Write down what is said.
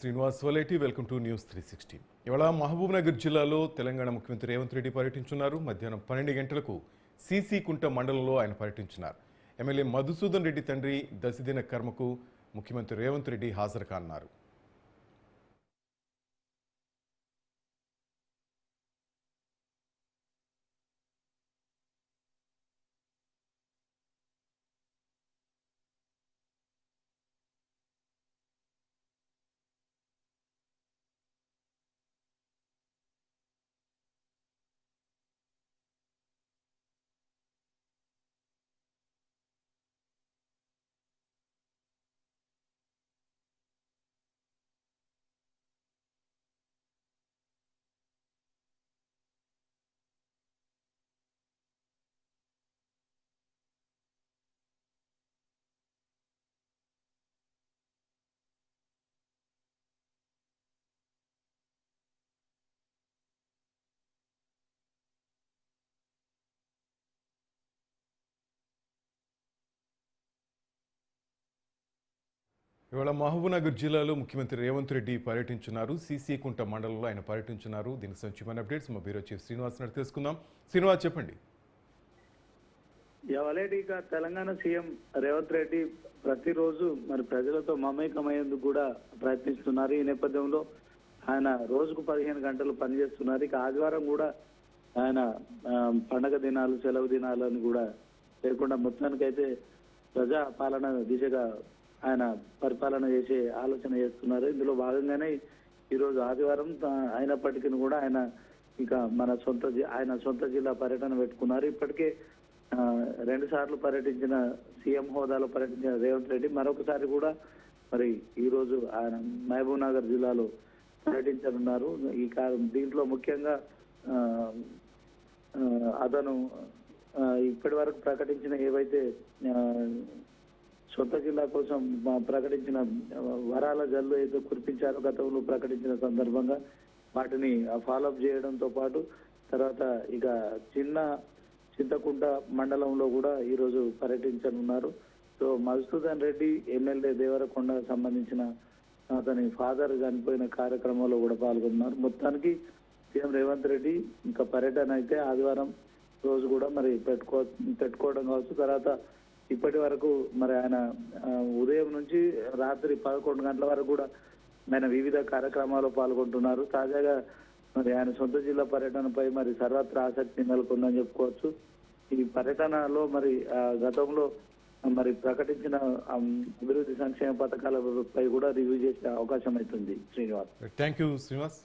Srinivas Valeti welcome to news 360. ఇవాళ మహబూబ్నగర్ జిల్లాలో తెలంగాణ ముఖ్యమంత్రి రేవంత్ రెడ్డి పర్యటించున్నారు. మధ్యాహ్నం 12 గంటలకు సీసీకుంట మండలంలో ఆయన పర్యటించున్నారు. ఎమ్మెల్యే మధుసూదన్ రెడ్డి తండ్రి దశదిన కర్మకు ముఖ్యమంత్రి రేవంత్ రెడ్డి హాజరు కానున్నారు. ఇవాళ మహబూబ్నగర్ జిల్లాలో ముఖ్యమంత్రి రేవంత్ రెడ్డి పర్యటించున్నారు. సీసీకుంట మండలంలో ఆయన పర్యటించున్నారు. దీనికి సంబంధించిన అప్డేట్స్ మా బ్యూరో చీఫ్ శ్రీనివాస్ నాయుడు తెలుసుకుందాం. శ్రీనివాస్ చెప్పండి. ఇక తెలంగాణ సీఎం రేవంత్ రెడ్డి ప్రతిరోజు మరి ప్రజలతో మమేకమయ్యేందుకు కూడా ప్రయత్నిస్తున్నారు. ఈ నేపథ్యంలో ఆయన రోజుకు 15 గంటలు పనిచేస్తున్నారు. ఇక ఆదివారం కూడా ఆయన పండగ దినాలు, సెలవు దినాలను కూడా లేకుండా మొత్తానికైతే ప్రజా పాలన దిశగా ఆయన పరిపాలన చేసే ఆలోచన చేస్తున్నారు. ఇందులో భాగంగానే ఈరోజు ఆదివారం అయినప్పటికీ కూడా ఆయన ఇంకా ఆయన సొంత జిల్లా పర్యటన పెట్టుకున్నారు. ఇప్పటికే 2 సార్లు పర్యటించిన సీఎం హోదాలో పర్యటించిన రేవంత్ రెడ్డి మరొకసారి కూడా మరి ఈరోజు ఆయన మహబూబ్ నగర్ జిల్లాలో పర్యటించనున్నారు. దీంట్లో ముఖ్యంగా అతను ఇప్పటి వరకు ప్రకటించిన ఏవైతే సొంత జిల్లా కోసం ప్రకటించిన వరాల జల్లు ఏదో కురిపించారో గతంలో ప్రకటించిన సందర్భంగా వాటిని ఫాలోఅప్ చేయడంతో పాటు తర్వాత ఇక చింతకుంట మండలంలో కూడా ఈరోజు పర్యటించనున్నారు. సో మధుసూదన్ రెడ్డి ఎమ్మెల్యే దేవరకొండ సంబంధించిన అతని ఫాదర్ చనిపోయిన కార్యక్రమంలో కూడా పాల్గొన్నారు. మొత్తానికి సీఎం రేవంత్ రెడ్డి ఇంకా పర్యటన అయితే ఆదివారం రోజు కూడా మరి పెట్టుకోవడం కావచ్చు. తర్వాత ఇప్పటి వరకు మరి ఆయన ఉదయం నుంచి రాత్రి 11 గంటల వరకు కూడా ఆయన వివిధ కార్యక్రమాల్లో పాల్గొంటున్నారు. తాజాగా మరి ఆయన సొంత జిల్లా పర్యటనపై మరి సర్వత్రా ఆసక్తి నెలకొందని చెప్పుకోవచ్చు. ఈ పర్యటనలో మరి గతంలో మరి ప్రకటించిన అభివృద్ధి సంక్షేమ పథకాలపై కూడా రివ్యూ చేసే అవకాశం అవుతుంది. శ్రీనివాస్. Thank you Srinivas.